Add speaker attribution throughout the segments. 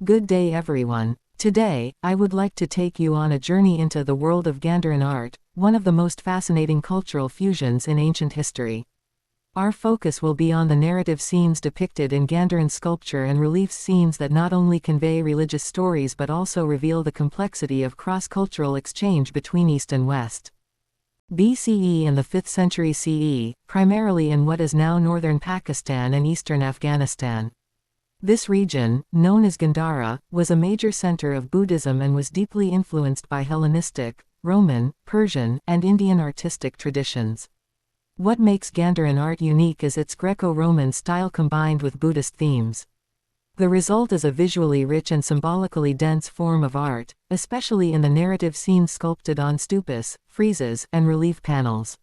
Speaker 1: Good day everyone. Today, I would like to take you on a journey into the world of Gandharan art, one of the most fascinating cultural fusions in ancient history. Our focus will be on the narrative scenes depicted in Gandharan sculpture and relief scenes that not only convey religious stories but also reveal the complexity of cross-cultural exchange between East and West. BCE in the 5th century CE, primarily in what is now northern Pakistan and eastern Afghanistan. This region, known as Gandhara, was a major center of Buddhism and was deeply influenced by Hellenistic, Roman, Persian, and Indian artistic traditions. What makes Gandharan art unique is its Greco-Roman style combined with Buddhist themes. The result is a visually rich and symbolically dense form of art, especially in the narrative scenes sculpted on stupas, friezes, and relief panels.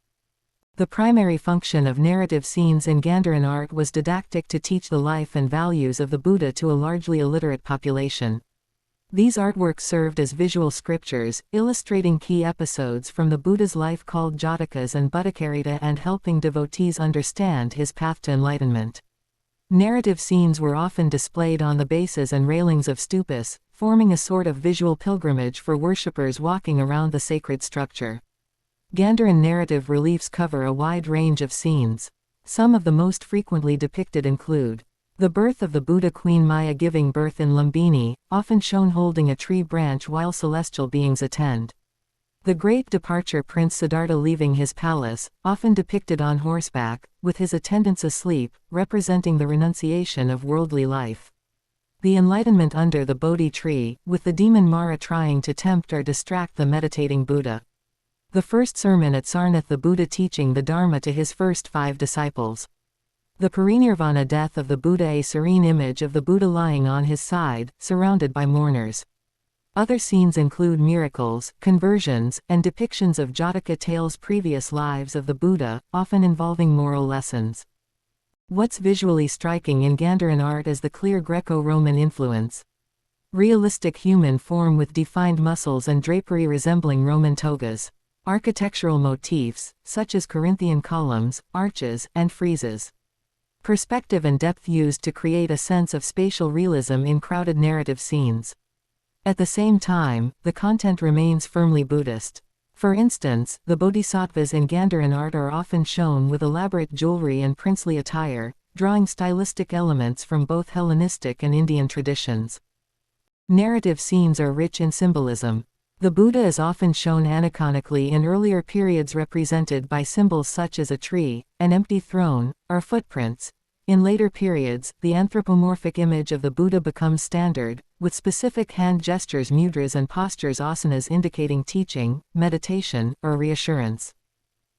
Speaker 1: The primary function of narrative scenes in Gandharan art was didactic, to teach the life and values of the Buddha to a largely illiterate population. These artworks served as visual scriptures, illustrating key episodes from the Buddha's life called Jatakas and Buddhacarita and helping devotees understand his path to enlightenment. Narrative scenes were often displayed on the bases and railings of stupas, forming a sort of visual pilgrimage for worshippers walking around the sacred structure. Gandharan narrative reliefs cover a wide range of scenes. Some of the most frequently depicted include the birth of the Buddha, Queen Maya giving birth in Lumbini, often shown holding a tree branch while celestial beings attend. The great departure, Prince Siddhartha leaving his palace, often depicted on horseback, with his attendants asleep, representing the renunciation of worldly life. The enlightenment under the Bodhi tree, with the demon Mara trying to tempt or distract the meditating Buddha. The first sermon at Sarnath, the Buddha teaching the Dharma to his first 5 disciples. The parinirvana death of the Buddha, a serene image of the Buddha lying on his side, surrounded by mourners. Other scenes include miracles, conversions, and depictions of Jataka tales, previous lives of the Buddha, often involving moral lessons. What's visually striking in Gandharan art is the clear Greco-Roman influence. Realistic human form with defined muscles and drapery resembling Roman togas. Architectural motifs, such as Corinthian columns, arches, and friezes. Perspective and depth used to create a sense of spatial realism in crowded narrative scenes. At the same time, the content remains firmly Buddhist. For instance, the bodhisattvas in Gandharan art are often shown with elaborate jewelry and princely attire, drawing stylistic elements from both Hellenistic and Indian traditions. Narrative scenes are rich in symbolism. The Buddha is often shown aniconically in earlier periods, represented by symbols such as a tree, an empty throne, or footprints. In later periods, the anthropomorphic image of the Buddha becomes standard, with specific hand gestures, mudras, and postures, asanas, indicating teaching, meditation, or reassurance.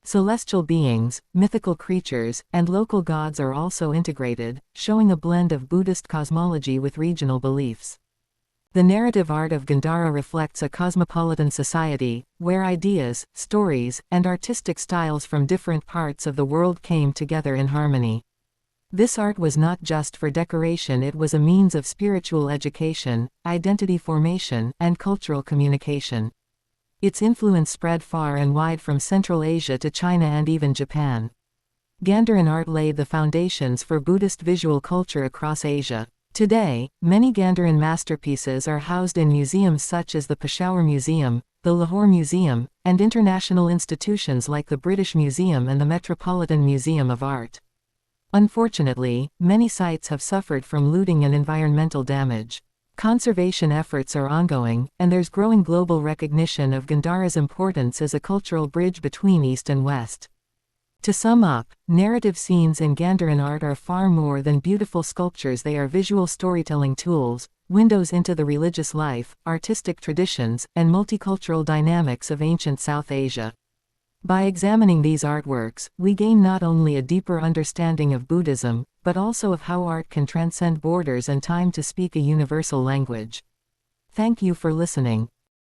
Speaker 1: Celestial beings, mythical creatures, and local gods are also integrated, showing a blend of Buddhist cosmology with regional beliefs. The narrative art of Gandhara reflects a cosmopolitan society, where ideas, stories, and artistic styles from different parts of the world came together in harmony. This art was not just for decoration, it was a means of spiritual education, identity formation, and cultural communication. Its influence spread far and wide from Central Asia to China and even Japan. Gandharan art laid the foundations for Buddhist visual culture across Asia. Today, many Gandharan masterpieces are housed in museums such as the Peshawar Museum, the Lahore Museum, and international institutions like the British Museum and the Metropolitan Museum of Art. Unfortunately, many sites have suffered from looting and environmental damage. Conservation efforts are ongoing, and there's growing global recognition of Gandhara's importance as a cultural bridge between East and West. To sum up, narrative scenes in Gandharan art are far more than beautiful sculptures. They are visual storytelling tools, windows into the religious life, artistic traditions, and multicultural dynamics of ancient South Asia. By examining these artworks, we gain not only a deeper understanding of Buddhism, but also of how art can transcend borders and time to speak a universal language. Thank you for listening.